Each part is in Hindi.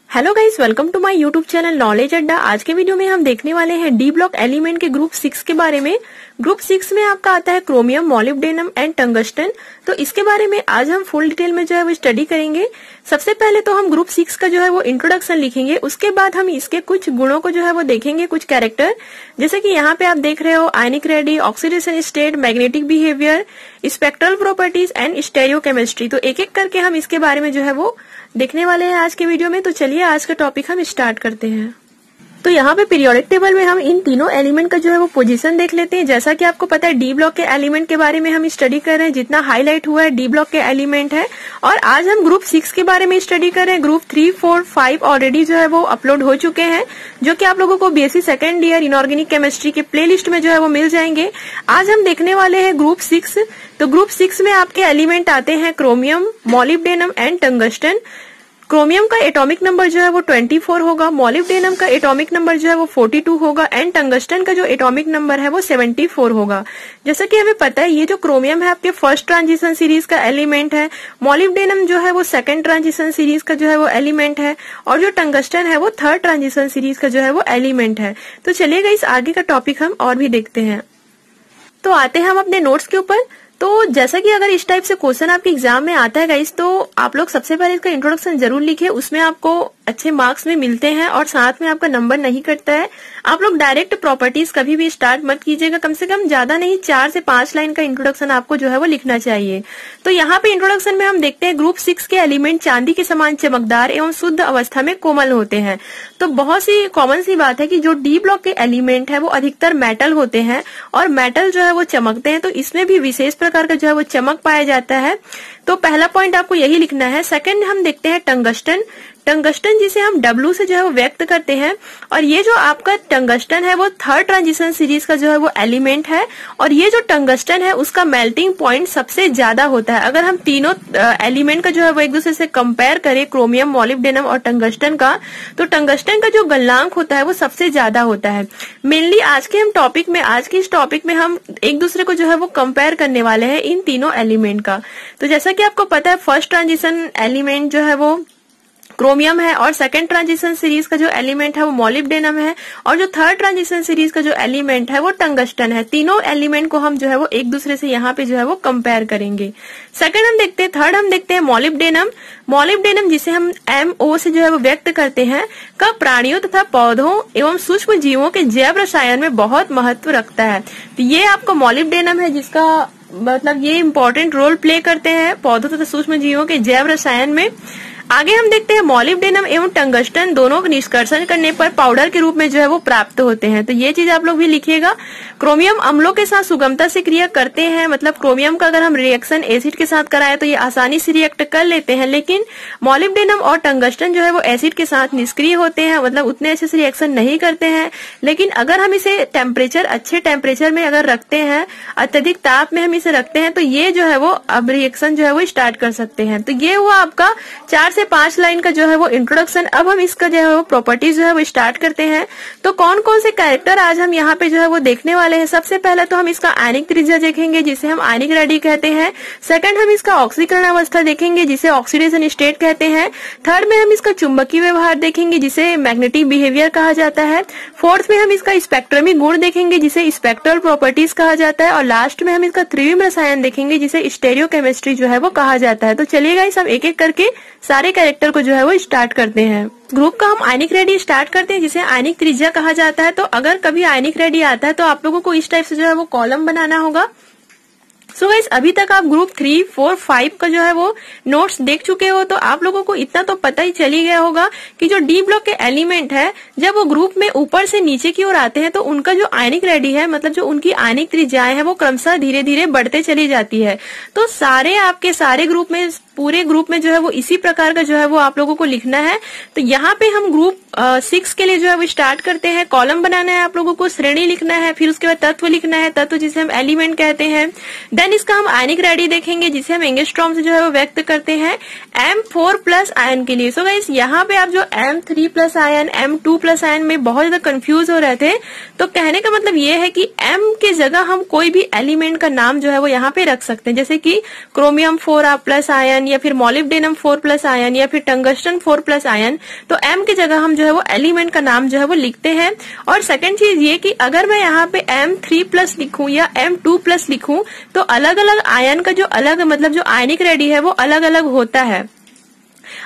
Hello guys, welcome to my YouTube channel knowledge Adda. आज के वीडियो में हम देखने वाले हैं डी ब्लॉक एलिमेंट के ग्रुप 6 के बारे में। ग्रुप 6 में आपका आता है क्रोमियम, मॉलिब्डेनम एंड टंगस्टन। तो इसके बारे में आज हम फुल डिटेल में जो है वो स्टडी करेंगे। सबसे पहले तो हम ग्रुप 6 का जो है वो इंट्रोडक्शन लिखेंगे, उसके बाद हम इसके कुछ गुणों को जो है वो देखेंगे, कुछ कैरेक्टर। जैसे कि यहाँ पे आप देख रहे हो ionic radii, oxidation state, magnetic behaviour, spectral properties and stereochemistry. तो एक एक करके हम इसके बारे में जो है वो देखने वाले हैं आज के वीडियो में। तो चलिए आज का टॉपिक हम स्टार्ट करते हैं। तो यहाँ पे पीरियोडिक टेबल में हम इन तीनों एलिमेंट का जो है वो पोजीशन देख लेते हैं। जैसा कि आपको पता है डी ब्लॉक के एलिमेंट के बारे में हम स्टडी कर रहे हैं, जितना हाईलाइट हुआ है डी ब्लॉक के एलिमेंट है। और आज हम ग्रुप 6 के बारे में स्टडी कर रहे हैं। ग्रुप 3, 4, 5 ऑलरेडी जो है वो अपलोड हो चुके हैं, जो कि आप लोगों को BSc second year inorganic chemistry के प्लेलिस्ट में जो है वो मिल जाएंगे। आज हम देखने वाले हैं ग्रुप 6। तो ग्रुप 6 में आपके एलिमेंट आते हैं chromium, molybdenum and tungsten. Chromium का एटॉमिक नंबर जो है वो 24 होगा, मॉलिब्डेनम का एटॉमिक नंबर जो है वो 42 होगा एंड टंगस्टन का जो एटॉमिक नंबर है वो 74 होगा। जैसा कि हमें पता है ये जो क्रोमियम है आपके फर्स्ट ट्रांजिशन सीरीज का एलिमेंट है, मॉलिब्डेनम जो है वो सेकंड ट्रांजिशन सीरीज का जो है वो एलिमेंट है, और जो टंगस्टन है वो थर्ड ट्रांजिशन सीरीज का जो है वो एलिमेंट है। तो चलिएगा इस आगे का टॉपिक हम और भी देखते हैं। तो आते हैं हम अपने नोट्स के ऊपर। तो जैसा कि अगर इस टाइप से क्वेश्चन आपके एग्जाम में आता है गाइस, तो आप लोग सबसे पहले इसका इंट्रोडक्शन जरूर लिखिए, उसमें आपको अच्छे मार्क्स में मिलते हैं और साथ में आपका नंबर नहीं कटता है। आप लोग डायरेक्ट प्रॉपर्टीज कभी भी स्टार्ट मत कीजिएगा, कम से कम ज्यादा नहीं 4 से 5 लाइन का इंट्रोडक्शन आपको जो है वो लिखना चाहिए। तो यहाँ पे इंट्रोडक्शन में हम देखते हैं ग्रुप 6 के एलिमेंट चांदी के समान चमकदार एवं शुद्ध अवस्था में कोमल होते हैं। तो बहुत सी कॉमन सी बात है कि जो डी ब्लॉक के एलिमेंट है वो अधिकतर मेटल होते हैं और मेटल जो है वो चमकते हैं, तो इसमें भी विशेष प्रकार का जो है वो चमक पाया जाता है। तो पहला पॉइंट आपको यही लिखना है। सेकंड हम देखते हैं टंगस्टन। टंगस्टन जिसे हम W से जो है वो व्यक्त करते हैं, और ये जो आपका टंगस्टन है वो थर्ड ट्रांजिशन सीरीज का जो है वो एलिमेंट है, और ये जो टंगस्टन है उसका मेल्टिंग पॉइंट सबसे ज्यादा होता है। अगर हम तीनों एलिमेंट का जो है वो एक दूसरे से कंपेयर करें, क्रोमियम, मॉलिब्डेनम और टंगस्टन का, तो टंगस्टन का जो गलनांक होता है वो सबसे ज्यादा होता है। मेनली आज के इस टॉपिक में हम एक दूसरे को जो है वो कंपेयर करने वाले हैं इन तीनों एलिमेंट का। तो जैसा कि आपको पता है फर्स्ट ट्रांजिशन एलिमेंट जो है वो क्रोमियम है, और सेकंड ट्रांजिशन सीरीज का जो एलिमेंट है वो मॉलिब्डेनम है, और जो थर्ड ट्रांजिशन सीरीज का जो एलिमेंट है वो टंगस्टन है। तीनों एलिमेंट को हम जो है वो एक दूसरे से यहाँ पे जो है वो कंपेयर करेंगे। थर्ड हम देखते हैं मॉलिब्डेनम। मॉलिब्डेनम जिसे हम MO से जो है वो व्यक्त करते हैं, का प्राणियों तथा पौधों एवं सूक्ष्म जीवों के जैव रसायन में बहुत महत्व रखता है। तो ये आपको मॉलिब्डेनम है जिसका मतलब ये इम्पोर्टेंट रोल प्ले करते हैं पौधों तथा सूक्ष्म जीवों के जैव रसायन में। आगे हम देखते हैं मॉलिब्डेनम एवं टंगस्टन दोनों का निष्कर्षण करने पर पाउडर के रूप में जो है वो प्राप्त होते हैं। तो ये चीज आप लोग भी लिखिएगा। क्रोमियम अम्लों के साथ सुगमता से क्रिया करते हैं, मतलब क्रोमियम का अगर हम रिएक्शन एसिड के साथ कराए तो ये आसानी से रिएक्ट कर लेते हैं, लेकिन मॉलिब्डेनम और टंगस्टन जो है वो एसिड के साथ निष्क्रिय होते हैं, मतलब उतने अच्छे से रिएक्शन नहीं करते हैं। लेकिन अगर हम इसे अच्छे टेम्परेचर में अगर रखते हैं, अत्यधिक ताप में हम इसे रखते हैं, तो ये जो है वो अब रिएक्शन जो है वो स्टार्ट कर सकते हैं। तो ये हुआ आपका 4 से 5 लाइन का जो है वो इंट्रोडक्शन। अब हम इसका जो है वो प्रॉपर्टीज जो है वो स्टार्ट करते हैं। तो कौन कौन से कैरेक्टर आज हम यहाँ पे जो है वो देखने वाले हैं। सबसे पहले तो हम इसका आयनिक त्रिज्या देखेंगे, जिसे हम आयनिक रेडी कहते हैं। सेकंड हम इसका ऑक्सीकरण अवस्था देखेंगे, जिसे ऑक्सीडेशन स्टेट कहते हैं। थर्ड में हम इसका चुंबकीय व्यवहार देखेंगे, जिसे मैग्नेटिक बिहेवियर कहा जाता है। फोर्थ में हम इसका स्पेक्ट्रमी गुण देखेंगे, जिसे स्पेक्ट्रल प्रॉपर्टीज कहा जाता है। और लास्ट में हम इसका त्रिविम रसायन देखेंगे, जिसे स्टेरियोकेमिस्ट्री जो है वो कहा जाता है। तो चलिए गाइस हम एक एक करके सारे कैरेक्टर को जो है वो स्टार्ट करते हैं। ग्रुप का हम आयनिक रेडी स्टार्ट करते हैं, जिसे आयनिक त्रिज्या कहा जाता है। तो अगर कभी आयनिक रेडी आता है तो आप लोगों को इस टाइप से जो है वो कॉलम बनाना होगा। सो गाइस अभी तक आप ग्रुप 3, 4, 5 का जो है वो नोट्स देख चुके हो, तो आप लोगों को इतना तो पता ही चली गया होगा कि जो डी ब्लॉक के एलिमेंट है जब वो ग्रुप में ऊपर से नीचे की ओर आते हैं तो उनका जो आयनिक रेडी है, मतलब जो उनकी आयनिक त्रिज्याएं है वो क्रमशः धीरे धीरे बढ़ते चली जाती है। तो आपके सारे ग्रुप में, पूरे ग्रुप में जो है वो इसी प्रकार का जो है वो आप लोगों को लिखना है। तो यहाँ पे हम ग्रुप 6 के लिए जो है वो स्टार्ट करते हैं। कॉलम बनाना है आप लोगों को, श्रेणी लिखना है, फिर उसके बाद तत्व लिखना है, तत्व जिसे हम एलिमेंट कहते हैं। देन इसका हम आयनिक रेडी देखेंगे जिसे हम एंगस्ट्रॉम से जो है वो व्यक्त करते हैं M4+ आयन के लिए। सो गाइस यहाँ पे आप जो M3+ आयन, M2+ आयन में बहुत ज्यादा कंफ्यूज हो रहे थे, तो कहने का मतलब ये है कि M के जगह हम कोई भी एलिमेंट का नाम जो है वो यहाँ पे रख सकते हैं, जैसे कि क्रोमियम 4+ आयन या फिर मॉलिब्डेनम 4+ आयन या फिर टंगस्टन 4+ आयन। तो M के जगह हम जो है वो एलिमेंट का नाम जो है वो लिखते हैं। और सेकंड चीज ये कि अगर मैं यहाँ पे M3+ लिखूं या M2+ लिखूं तो अलग अलग आयन का जो अलग मतलब जो आयनिक रेडी है वो अलग अलग होता है।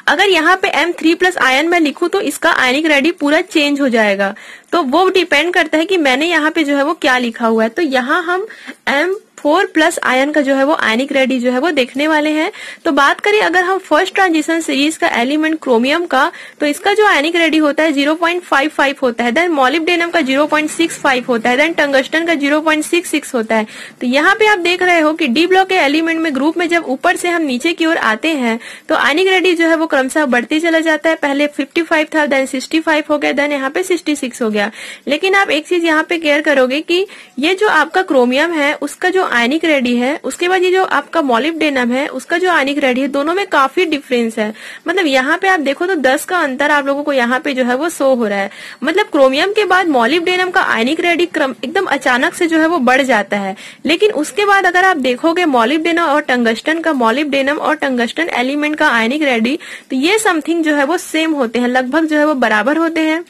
अगर यहाँ पे M3+ आयन मैं लिखूं तो इसका आयनिक रेडी पूरा चेंज हो जाएगा। तो वो डिपेंड करता है कि मैंने यहाँ पे जो है वो क्या लिखा हुआ है। तो यहाँ हम M4+ आयन का जो है वो आयनिक रेडी जो है वो देखने वाले हैं। तो बात करें अगर हम फर्स्ट ट्रांजिशन सीरीज का एलिमेंट क्रोमियम का, तो इसका जो आयनिक रेडी होता है 0.55 होता है। देन मॉलिब्डेनम का 0.65 होता है। देन टंगस्टन का 0.66 होता है। तो यहाँ पे आप देख रहे हो कि डी ब्लॉक के एलिमेंट में ग्रुप में जब ऊपर से हम नीचे की ओर आते हैं तो आयनिक रेडी जो है वो क्रमशः बढ़ते चला जाता है। पहले 55 था, देन 65 हो गया, देन यहाँ पे 66 हो गया। लेकिन आप एक चीज यहाँ पे केयर करोगे कि ये जो आपका क्रोमियम है उसका जो आयनिक रेडी है, उसके बाद ये जो आपका मॉलिब्डेनम है उसका जो आयनिक रेडी है, दोनों में काफी डिफरेंस है। मतलब यहाँ पे आप देखो तो 10 का अंतर आप लोगों को यहाँ पे जो है वो शो हो रहा है। मतलब क्रोमियम के बाद मॉलिब्डेनम का आयनिक रेडी क्रम एकदम अचानक से जो है वो बढ़ जाता है। लेकिन उसके बाद अगर आप देखोगे मॉलिब्डेनम और टंगस्टन का, मॉलिब्डेनम और टंगस्टन एलिमेंट का आयनिक रेडी, तो ये समथिंग जो है वो सेम होते हैं, लगभग जो है वो बराबर होते हैं।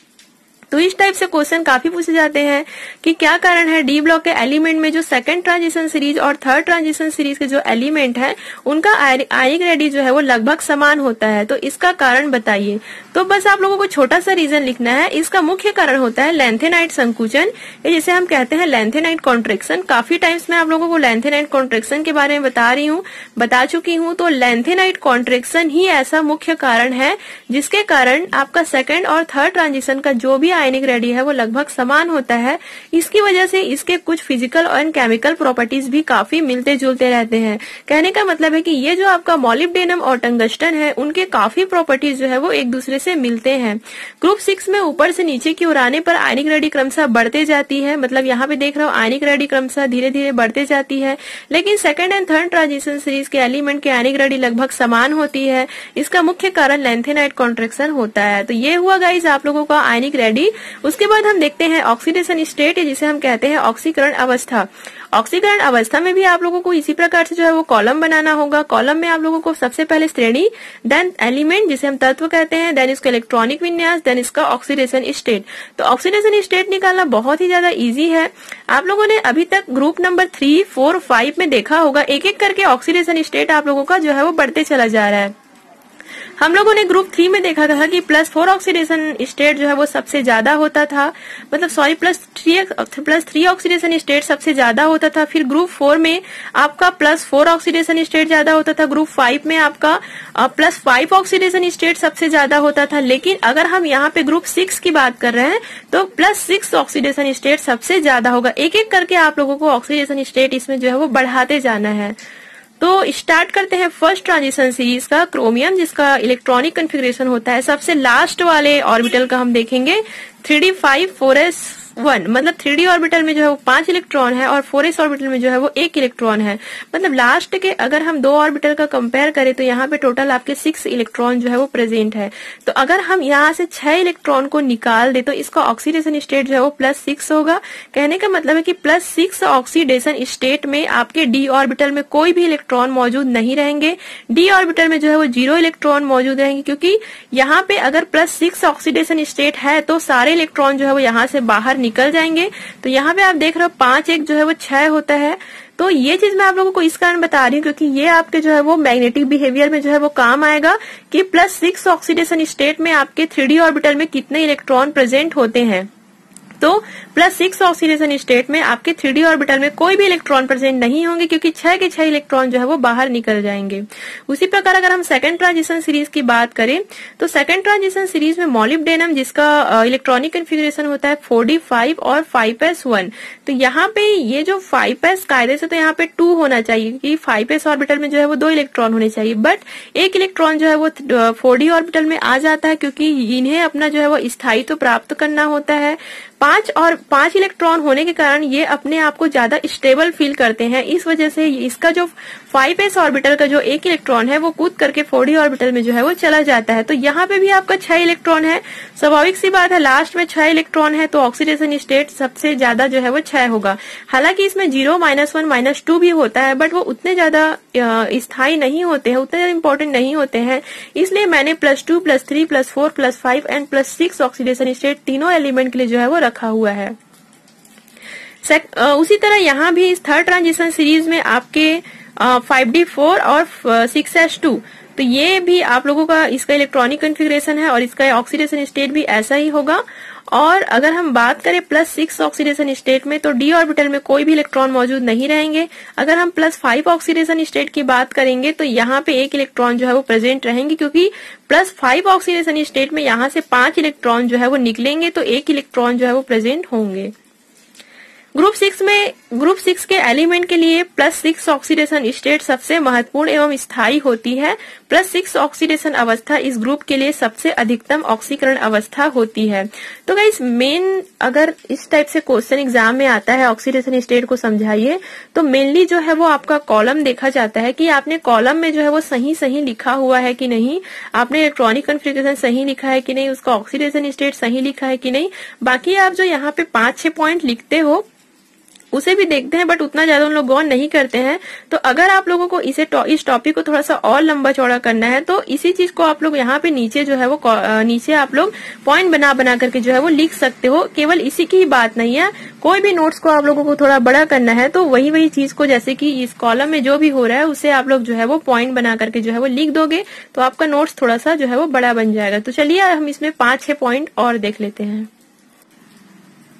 तो इस टाइप से क्वेश्चन काफी पूछे जाते हैं कि क्या कारण है डी ब्लॉक के एलिमेंट में जो सेकंड ट्रांजिशन सीरीज और थर्ड ट्रांजिशन सीरीज के जो एलिमेंट है उनका आयनिक रेडी जो है वो लगभग समान होता है। तो इसका कारण बताइए। तो बस आप लोगों को छोटा सा रीजन लिखना है। इसका मुख्य कारण होता है लेंथेनाइट संकुचन, या जिसे हम कहते हैं लेंथेनाइट कॉन्ट्रैक्शन। काफी टाइम्स मैं आप लोगों को लेंथेनाइट कॉन्ट्रैक्शन के बारे में बता चुकी हूँ। तो लेंथेनाइट कॉन्ट्रैक्शन ही ऐसा मुख्य कारण है जिसके कारण आपका सेकंड और थर्ड ट्रांजिशन का जो भी आयनिक रेडी है वो लगभग समान होता है। इसकी वजह से इसके कुछ फिजिकल और केमिकल प्रॉपर्टीज भी काफी मिलते जुलते रहते हैं। कहने का मतलब है कि ये जो आपका मॉलिब्डेनम और टंगस्टन है उनके काफी प्रॉपर्टीज जो है वो एक दूसरे से मिलते हैं। ग्रुप 6 में ऊपर से नीचे की ओर आने पर आयनिक रेडी क्रमशः बढ़ते जाती है। मतलब यहाँ पे देख रहा हूँ आयनिक रेडी क्रमशः धीरे धीरे बढ़ते जाती है। लेकिन second and third transition series के एलिमेंट के आयनिक रेडी लगभग समान होती है। इसका मुख्य कारण लेंथेनाइट कॉन्ट्रैक्शन होता है। तो ये हुआ गाइज आप लोगों का आयनिक रेडी। उसके बाद हम देखते हैं ऑक्सीडेशन स्टेट, जिसे हम कहते हैं ऑक्सीकरण अवस्था। ऑक्सीकरण अवस्था में भी आप लोगों को इसी प्रकार से जो है वो कॉलम बनाना होगा। कॉलम में आप लोगों को सबसे पहले श्रेणी, देन एलिमेंट जिसे हम तत्व कहते हैं, देन इसका इलेक्ट्रॉनिक विन्यास, देन इसका ऑक्सीडेशन स्टेट। तो ऑक्सीडेशन स्टेट निकालना बहुत ही ज्यादा इजी है। आप लोगों ने अभी तक ग्रुप नंबर 3, 4, 5 में देखा होगा एक एक करके ऑक्सीडेशन स्टेट आप लोगों का जो है वो बढ़ते चला जा रहा है। हम लोगों ने ग्रुप 3 में देखा था कि +4 ऑक्सीडेशन स्टेट जो है वो सबसे ज्यादा होता था, मतलब सॉरी +3 ऑक्सीडेशन स्टेट सबसे ज्यादा होता था। फिर ग्रुप 4 में आपका +4 ऑक्सीडेशन स्टेट ज्यादा होता था। ग्रुप 5 में आपका +5 ऑक्सीडेशन स्टेट सबसे ज्यादा होता था। लेकिन अगर हम यहाँ पे ग्रुप 6 की बात कर रहे हैं तो +6 ऑक्सीडेशन स्टेट सबसे ज्यादा होगा। एक एक करके आप लोगों को ऑक्सीडेशन स्टेट इसमें जो है वो बढ़ाते जाना है। तो स्टार्ट करते हैं फर्स्ट ट्रांजिशन सीरीज का क्रोमियम, जिसका इलेक्ट्रॉनिक कॉन्फ़िगरेशन होता है सबसे लास्ट वाले ऑर्बिटल का हम देखेंगे 3d5 4s1। मतलब 3d ऑर्बिटल में जो है वो 5 इलेक्ट्रॉन है और 4s ऑर्बिटल में जो है वो 1 इलेक्ट्रॉन है। मतलब लास्ट के अगर हम 2 ऑर्बिटल का कंपेयर करें तो यहाँ पे टोटल आपके 6 इलेक्ट्रॉन जो है वो प्रेजेंट है। तो अगर हम यहाँ से 6 इलेक्ट्रॉन को निकाल दे तो इसका ऑक्सीडेशन स्टेट जो है वो +6 होगा। कहने का मतलब है कि +6 ऑक्सीडेशन स्टेट में आपके डी ऑर्बिटल में कोई भी इलेक्ट्रॉन मौजूद नहीं रहेंगे। डी ऑर्बिटल में जो है वो 0 इलेक्ट्रॉन मौजूद रहेंगे, क्योंकि यहाँ पे अगर +6 ऑक्सीडेशन स्टेट है तो सारे इलेक्ट्रॉन जो है वो यहाँ से बाहर निकल जाएंगे। तो यहाँ पे आप देख रहे हो 5 1 जो है वो 6 होता है। तो ये चीज मैं आप लोगों को इस कारण बता रही हूँ क्योंकि ये आपके जो है वो मैग्नेटिक बिहेवियर में जो है वो काम आएगा कि +6 ऑक्सीडेशन स्टेट में आपके 3d ऑर्बिटल में कितने इलेक्ट्रॉन प्रेजेंट होते हैं। तो +6 ऑक्सीडेशन स्टेट में आपके 3d ऑर्बिटल में कोई भी इलेक्ट्रॉन प्रेजेंट नहीं होंगे, क्योंकि 6 के 6 इलेक्ट्रॉन जो है वो बाहर निकल जाएंगे। उसी प्रकार अगर हम सेकंड ट्रांजिशन सीरीज की बात करें तो सेकंड ट्रांजिशन सीरीज में मॉलिब्डेनम, जिसका इलेक्ट्रॉनिक कन्फिग्रेशन होता है 4d5 और 5s1, तो यहाँ पे ये जो 5s कायदे से तो यहाँ पे 2 होना चाहिए कि 5s ऑर्बिटल में जो है वो 2 इलेक्ट्रॉन होने चाहिए, बट एक इलेक्ट्रॉन जो है वो 4d ऑर्बिटल में आ जाता है, क्योंकि इन्हें अपना जो है वो स्थायित्व प्राप्त करना होता है। 5 इलेक्ट्रॉन होने के कारण ये अपने आप को ज्यादा स्टेबल फील करते हैं, इस वजह से इसका जो 5s ऑर्बिटल का जो एक इलेक्ट्रॉन है वो कूद करके 4d ऑर्बिटल में जो है वो चला जाता है। तो यहाँ पे भी आपका 6 इलेक्ट्रॉन है, स्वाभाविक सी बात है, लास्ट में 6 इलेक्ट्रॉन है, तो ऑक्सीडेशन स्टेट सबसे ज्यादा जो है वो 6 होगा। हालांकि इसमें 0, -1, -2 भी होता है, बट वो उतने ज्यादा स्थायी नहीं होते हैं, उतने ज्यादा इंपॉर्टेंट नहीं होते हैं, इसलिए मैंने +2, +3, +4, +5 एंड +6 ऑक्सीडेशन स्टेट तीनों एलिमेंट के लिए जो है वो रखा हुआ है। उसी तरह यहाँ भी इस थर्ड ट्रांजिशन सीरीज में आपके 5d4 और 6s2, तो ये भी आप लोगों का इसका इलेक्ट्रॉनिक कन्फिग्रेशन है और इसका ऑक्सीडेशन स्टेट भी ऐसा ही होगा। और अगर हम बात करें +6 ऑक्सीडेशन स्टेट में तो d ऑर्बिटल में कोई भी इलेक्ट्रॉन मौजूद नहीं रहेंगे। अगर हम +5 ऑक्सीडेशन स्टेट की बात करेंगे तो यहाँ पे एक इलेक्ट्रॉन जो है वो प्रेजेंट रहेंगे, क्योंकि +5 ऑक्सीडेशन स्टेट में यहाँ से 5 इलेक्ट्रॉन जो है वो निकलेंगे, तो एक इलेक्ट्रॉन जो है वो प्रेजेंट होंगे। ग्रुप 6 के एलिमेंट के लिए +6 ऑक्सीडेशन स्टेट सबसे महत्वपूर्ण एवं स्थायी होती है। +6 ऑक्सीडेशन अवस्था इस ग्रुप के लिए सबसे अधिकतम ऑक्सीकरण अवस्था होती है। तो गाइस मेन अगर इस टाइप से क्वेश्चन एग्जाम में आता है ऑक्सीडेशन स्टेट को समझाइए, तो मेनली जो है वो आपका कॉलम देखा जाता है कि आपने कॉलम में जो है वो सही लिखा हुआ है कि नहीं, आपने इलेक्ट्रॉनिक कन्फिग्रेशन सही लिखा है कि नहीं, उसका ऑक्सीडेशन स्टेट सही लिखा है कि नहीं। बाकी आप जो यहाँ पे 5-6 पॉइंट लिखते हो उसे भी देखते हैं, बट उतना ज्यादा उन लोग गौर नहीं करते हैं। तो अगर आप लोगों को इस टॉपिक को थोड़ा सा और लंबा चौड़ा करना है तो इसी चीज को आप लोग यहाँ पे नीचे जो है वो नीचे आप लोग पॉइंट बना करके जो है वो लिख सकते हो। केवल इसी की ही बात नहीं है, कोई भी नोट्स को आप लोगों को थोड़ा बड़ा करना है तो वही चीज को, जैसे कि इस कॉलम में जो भी हो रहा है उसे आप लोग जो है वो पॉइंट बना करके जो है वो लिख दोगे तो आपका नोट्स थोड़ा सा जो है वो बड़ा बन जाएगा। तो चलिए हम इसमें 5-6 पॉइंट और देख लेते हैं।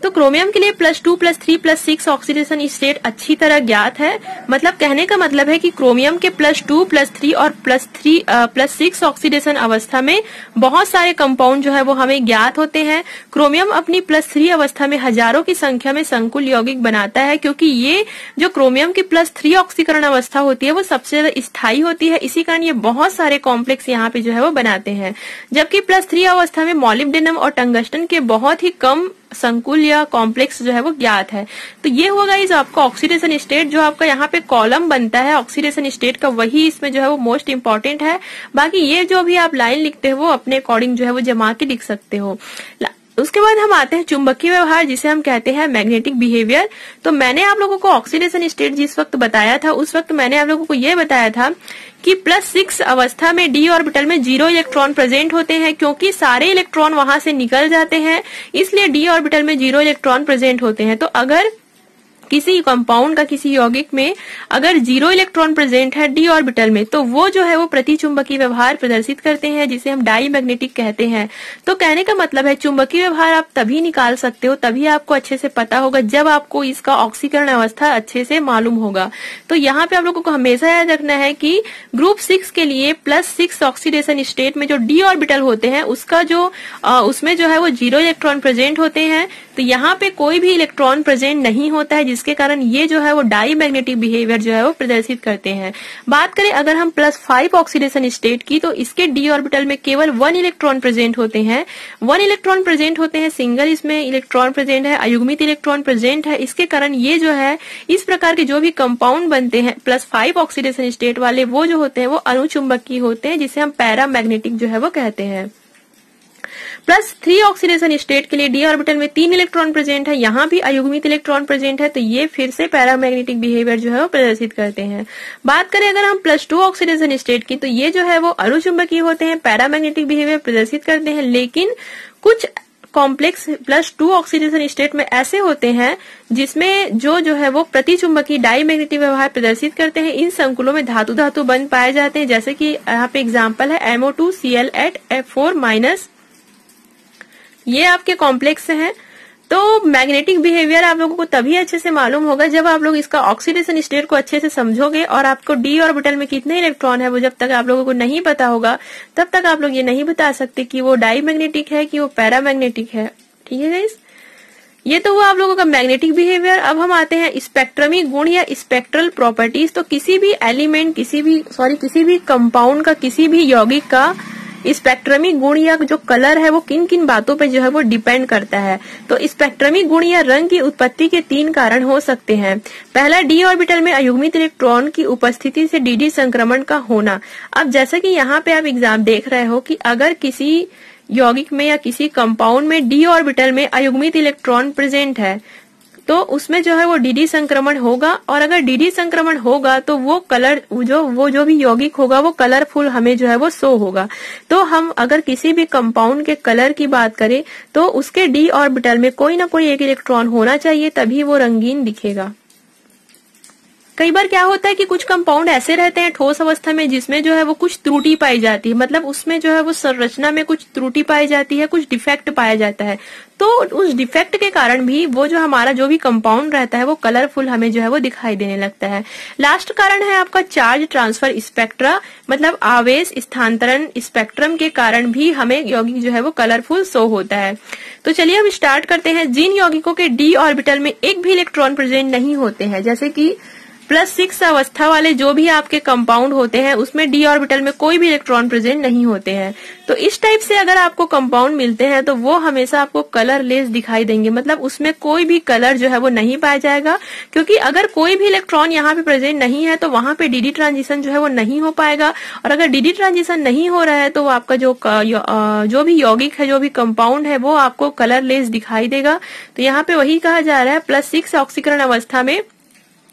तो क्रोमियम के लिए +2, +3, +6 ऑक्सीडेशन स्टेट अच्छी तरह ज्ञात है। मतलब कहने का मतलब है कि क्रोमियम के +2, +3 और +6 ऑक्सीडेशन अवस्था में बहुत सारे कंपाउंड जो है वो हमें ज्ञात होते हैं। क्रोमियम अपनी +3 अवस्था में हजारों की संख्या में संकुल यौगिक बनाता है, क्योंकि ये जो क्रोमियम की +3 ऑक्सीकरण अवस्था होती है वो सबसे ज्यादा स्थायी होती है, इसी कारण ये बहुत सारे कॉम्प्लेक्स यहाँ पे जो है वो बनाते हैं। जबकि +3 अवस्था में मॉलिब्डेनम और टंगस्टन के बहुत ही कम संकुल या कॉम्प्लेक्स जो है वो ज्ञात है। तो ये होगा इस आपका ऑक्सीडेशन स्टेट, जो आपका यहाँ पे कॉलम बनता है ऑक्सीडेशन स्टेट का, वही इसमें जो है वो मोस्ट इंपॉर्टेंट है। बाकी ये जो भी आप लाइन लिखते हो वो अपने अकॉर्डिंग जो है वो जमा के लिख सकते हो। उसके बाद हम आते हैं चुंबकीय व्यवहार, जिसे हम कहते हैं मैग्नेटिक बिहेवियर। तो मैंने आप लोगों को ऑक्सीडेशन स्टेट जिस वक्त बताया था उस वक्त मैंने आप लोगों को ये बताया था कि +6 अवस्था में d ऑर्बिटल में 0 इलेक्ट्रॉन प्रेजेंट होते हैं, क्योंकि सारे इलेक्ट्रॉन वहां से निकल जाते हैं, इसलिए d ऑर्बिटल में 0 इलेक्ट्रॉन प्रेजेंट होते हैं। तो अगर किसी कंपाउंड का किसी यौगिक में अगर 0 इलेक्ट्रॉन प्रेजेंट है d ऑर्बिटल में तो वो जो है वो प्रतिचुंबकीय व्यवहार प्रदर्शित करते हैं, जिसे हम डाई मैग्नेटिक कहते हैं। तो कहने का मतलब है चुंबकीय व्यवहार आप तभी निकाल सकते हो, तभी आपको अच्छे से पता होगा जब आपको इसका ऑक्सीकरण अवस्था अच्छे से मालूम होगा। तो यहाँ पे आप लोगों को हमेशा याद रखना है कि ग्रुप 6 के लिए +6 ऑक्सीडेशन स्टेट में जो d ऑर्बिटल होते हैं उसका जो उसमें जो है वो 0 इलेक्ट्रॉन प्रेजेंट होते हैं। तो यहाँ पे कोई भी इलेक्ट्रॉन प्रेजेंट नहीं होता है, जिसके कारण ये जो है वो डाई मैग्नेटिक बिहेवियर जो है वो प्रदर्शित करते हैं। बात करें अगर हम +5 ऑक्सीडेशन स्टेट की, तो इसके d ऑर्बिटल में केवल 1 इलेक्ट्रॉन प्रेजेंट होते हैं। 1 इलेक्ट्रॉन प्रेजेंट होते हैं, सिंगल इसमें इलेक्ट्रॉन प्रेजेंट है, अयुग्मित इलेक्ट्रॉन प्रेजेंट है। इसके कारण ये जो है इस प्रकार के जो भी कंपाउंड बनते हैं +5 ऑक्सीडेशन स्टेट वाले, वो जो होते हैं वो अनुचुंबकीय होते हैं, जिसे हम पैरामैग्नेटिक जो है वो कहते हैं। +3 ऑक्सीडेशन स्टेट के लिए d ऑर्बिटल में 3 इलेक्ट्रॉन प्रेजेंट है, यहाँ भी अयुग्मित इलेक्ट्रॉन प्रेजेंट है, तो ये फिर से पैरामैग्नेटिक बिहेवियर जो है वो प्रदर्शित करते हैं। बात करें अगर हम +2 ऑक्सीडेशन स्टेट की, तो ये जो है वो अनुचुंबकीय होते हैं, पैरामैग्नेटिक बिहेवियर प्रदर्शित करते हैं। लेकिन कुछ कॉम्प्लेक्स +2 ऑक्सीडेशन स्टेट में ऐसे होते हैं जिसमें जो है वो प्रतिचुंबकीय डाई मैग्नेटिक व्यवहार प्रदर्शित करते हैं। इन संकुलों में धातु बंध पाए जाते हैं, जैसे कि यहाँ पे एग्जाम्पल है MO2Cl@F4-, ये आपके कॉम्प्लेक्स हैं। तो मैग्नेटिक बिहेवियर आप लोगों को तभी अच्छे से मालूम होगा जब आप लोग इसका ऑक्सीडेशन स्टेट को अच्छे से समझोगे, और आपको डी ऑर्बिटल में कितने इलेक्ट्रॉन है वो जब तक आप लोगों को नहीं पता होगा तब तक आप लोग ये नहीं बता सकते कि वो डाईमैग्नेटिक है कि वो पैरामैग्नेटिक है। ठीक है गाइस, ये तो हुआ आप लोगों का मैग्नेटिक बिहेवियर। अब हम आते हैं स्पेक्ट्रमी गुण या स्पेक्ट्रल प्रॉपर्टीज। तो किसी भी एलिमेंट, किसी भी कंपाउंड का, किसी भी यौगिक का स्पेक्ट्रमी गुण या जो कलर है वो किन किन बातों पे जो है वो डिपेंड करता है। तो स्पेक्ट्रमी गुण या रंग की उत्पत्ति के 3 कारण हो सकते हैं। पहला, डी ऑर्बिटल में अयुग्मित इलेक्ट्रॉन की उपस्थिति से डी संक्रमण का होना। अब जैसा कि यहाँ पे आप एग्जाम देख रहे हो कि अगर किसी यौगिक में या किसी कंपाउंड में डी ऑर्बिटल में अयुग्मित इलेक्ट्रॉन प्रेजेंट है तो उसमें जो है वो डी संक्रमण होगा, और अगर डी संक्रमण होगा तो वो कलर जो भी यौगिक होगा वो कलरफुल हमें जो है वो शो होगा। तो हम अगर किसी भी कंपाउंड के कलर की बात करें तो उसके डी ऑर्बिटल में कोई ना कोई एक इलेक्ट्रॉन होना चाहिए, तभी वो रंगीन दिखेगा। कई बार क्या होता है कि कुछ कंपाउंड ऐसे रहते हैं ठोस अवस्था में जिसमें जो है वो कुछ त्रुटि पाई जाती है, मतलब उसमें जो है वो संरचना में कुछ त्रुटि पाई जाती है, कुछ डिफेक्ट पाया जाता है। तो उस डिफेक्ट के कारण भी वो जो हमारा जो भी कंपाउंड रहता है वो कलरफुल हमें जो है वो दिखाई देने लगता है। लास्ट कारण है आपका चार्ज ट्रांसफर स्पेक्ट्रा, मतलब आवेश स्थानांतरण स्पेक्ट्रम के कारण भी हमें यौगिक जो है वो कलरफुल शो होता है। तो चलिए हम स्टार्ट करते हैं। जिन यौगिकों के डी ऑर्बिटल में एक भी इलेक्ट्रॉन प्रेजेंट नहीं होते हैं, जैसे कि +6 अवस्था वाले जो भी आपके कंपाउंड होते हैं उसमें डी ऑर्बिटल में कोई भी इलेक्ट्रॉन प्रेजेंट नहीं होते हैं। तो इस टाइप से अगर आपको कंपाउंड मिलते हैं तो वो हमेशा आपको कलरलेस दिखाई देंगे, मतलब उसमें कोई भी कलर जो है वो नहीं पाया जाएगा, क्योंकि अगर कोई भी इलेक्ट्रॉन यहाँ पे प्रेजेंट नहीं है तो वहां पे डी ट्रांजिशन जो है वो नहीं हो पाएगा, और अगर डी ट्रांजिशन नहीं हो रहा है तो आपका जो भी यौगिक है, जो भी कंपाउंड है वो आपको कलरलेस दिखाई देगा। तो यहाँ पे वही कहा जा रहा है +6 ऑक्सीकरण अवस्था में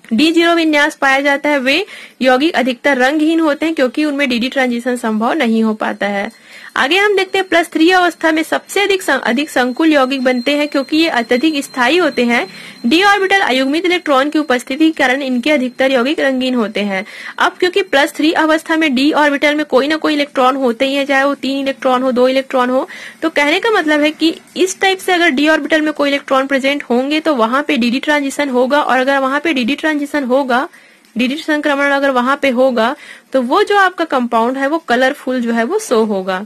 D0 विन्यास पाया जाता है, वे यौगिक अधिकतर रंगहीन होते हैं क्योंकि उनमें डी ट्रांजिशन संभव नहीं हो पाता है। आगे हम देखते हैं +3 अवस्था में सबसे अधिक संकुल यौगिक बनते हैं क्योंकि ये अत्यधिक स्थायी होते हैं। डी ऑर्बिटल अयुग्मित इलेक्ट्रॉन की उपस्थिति के कारण इनके अधिकतर यौगिक रंगीन होते हैं। अब क्योंकि +3 अवस्था में डी ऑर्बिटल में कोई ना कोई इलेक्ट्रॉन होते ही है, चाहे वो 3 इलेक्ट्रॉन हो, 2 इलेक्ट्रॉन हो, तो कहने का मतलब है कि इस टाइप से अगर डी ऑर्बिटल में कोई इलेक्ट्रॉन प्रेजेंट होंगे तो वहां पे डी ट्रांजिशन होगा, और अगर वहां पे डी ट्रांजिशन होगा, डी संक्रमण अगर वहां पे होगा तो वो जो आपका कंपाउंड है वो कलरफुल जो है वो शो होगा।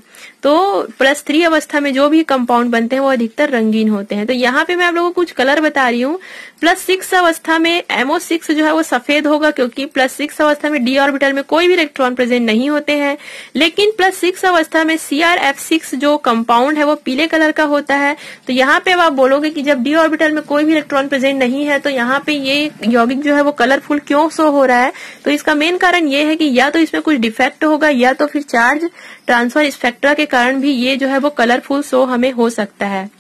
तो +3 अवस्था में जो भी कंपाउंड बनते हैं वो अधिकतर रंगीन होते हैं। तो यहाँ पे मैं आप लोगों को कुछ कलर बता रही हूँ। +6 अवस्था में MO6 जो है वो सफेद होगा क्योंकि +6 अवस्था में डी ऑर्बिटल में कोई भी इलेक्ट्रॉन प्रेजेंट नहीं होते हैं। लेकिन +6 अवस्था में CrF6 जो कंपाउंड है वो पीले कलर का होता है। तो यहाँ पे अब आप बोलोगे कि जब डी ऑर्बिटल में कोई भी इलेक्ट्रॉन प्रेजेंट नहीं है तो यहाँ पे ये यौगिक जो है वो कलरफुल क्यों शो हो रहा है? तो इसका मेन कारण ये है कि या तो इसमें कुछ डिफेक्ट होगा या तो फिर चार्ज ट्रांसफर स्पेक्ट्रा के कारण भी ये जो है वो कलरफुल शो हमें हो सकता है।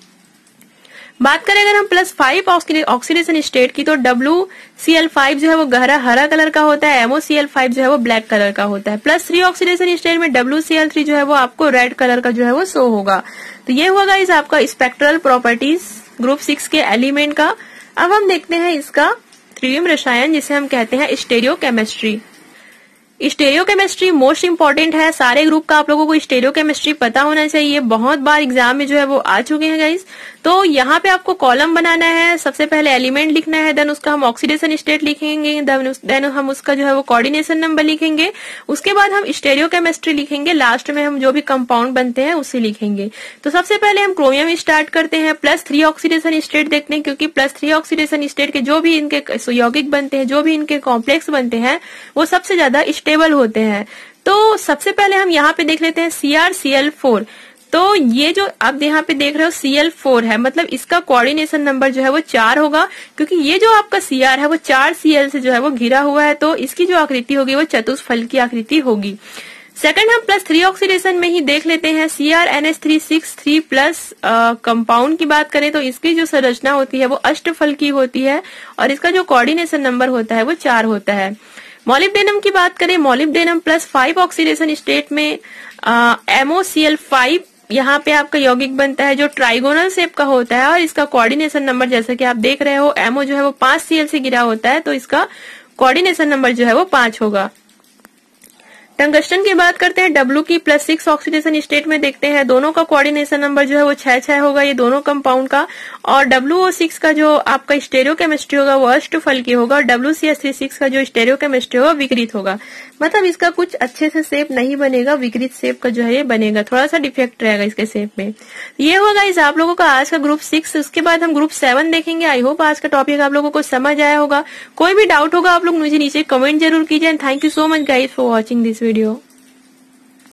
बात करें अगर हम +5 ऑक्सीडेशन स्टेट की तो WCl5 जो है वो गहरा हरा कलर का होता है, MOCl5 जो है वो ब्लैक कलर का होता है। +3 ऑक्सीडेशन स्टेट में WCl3 जो है वो आपको रेड कलर का जो है वो शो होगा। तो ये हुआ गाइस आपका स्पेक्ट्रल प्रॉपर्टीज ग्रुप 6 के एलिमेंट का। अब हम देखते हैं इसका 3D रसायन जिसे हम कहते हैं स्टेरियोकेमिस्ट्री। स्टेरियोकेमिस्ट्री मोस्ट इंपॉर्टेंट है, सारे ग्रुप का आप लोगों को स्टेरियोकेमिस्ट्री पता होना चाहिए, बहुत बार एग्जाम में जो है वो आ चुके हैं गाइस। तो यहाँ पे आपको कॉलम बनाना है, सबसे पहले एलिमेंट लिखना है, देन उसका हम ऑक्सीडेशन स्टेट लिखेंगे, देन हम उसका जो है वो कोऑर्डिनेशन नंबर लिखेंगे, उसके बाद हम स्टेरियोकेमिस्ट्री लिखेंगे, लास्ट में हम जो भी कंपाउंड बनते हैं उसे लिखेंगे। तो सबसे पहले हम क्रोमियम स्टार्ट करते हैं। +3 ऑक्सीडेशन स्टेट देखते हैं क्योंकि +3 ऑक्सीडेशन स्टेट के जो भी इनके यौगिक बनते हैं, जो भी इनके कॉम्प्लेक्स बनते हैं वो सबसे ज्यादा स्टेबल होते हैं। तो सबसे पहले हम यहाँ पे देख लेते हैं CrCl4। तो ये जो आप यहाँ पे देख रहे हो Cl4 है, मतलब इसका कोऑर्डिनेशन नंबर जो है वो 4 होगा क्योंकि ये जो आपका Cr है वो 4 Cl से जो है वो घिरा हुआ है, तो इसकी जो आकृति होगी वो चतुष्फल की आकृति होगी। सेकंड हम +3 ऑक्सीडेशन में ही देख लेते हैं CrNH3 कंपाउंड की बात करें तो इसकी जो संरचना होती है वो अष्टफल की होती है और इसका जो कोऑर्डिनेशन नंबर होता है वो 4 होता है। मॉलिब्डेनम की बात करें, मॉलिब्डेनम +5 ऑक्सीडेशन स्टेट में MOCl5 यहाँ पे आपका यौगिक बनता है जो ट्राइगोनल शेप का होता है और इसका कोऑर्डिनेशन नंबर जैसा कि आप देख रहे हो MO जो है वो 5 Cl से गिरा होता है, तो इसका कोऑर्डिनेशन नंबर जो है वो 5 होगा। टंगस्टन की बात करते हैं, W की +6 ऑक्सीडेशन स्टेट में देखते हैं, दोनों का कोऑर्डिनेशन नंबर जो है वो 6 होगा, ये दोनों कंपाउंड का, और WO6 का जो आपका स्टेरियोकेमिस्ट्री होगा वो अष्टफल की होगा और WCS36 का जो स्टेरियोकेमिस्ट्री होगा विकृत होगा। मतलब इसका कुछ अच्छे से शेप नहीं बनेगा, विकृत शेप का जो है ये बनेगा, थोड़ा सा डिफेक्ट रहेगा इसके शेप में। ये होगा इस आप लोगों का आज का ग्रुप 6। उसके बाद हम ग्रुप 7 देखेंगे। आई होप आज का टॉपिक आप लोगों को समझ आया होगा। कोई भी डाउट होगा आप लोग मुझे नीचे कमेंट जरूर कीजिए। Thank you so much guys for watching this video.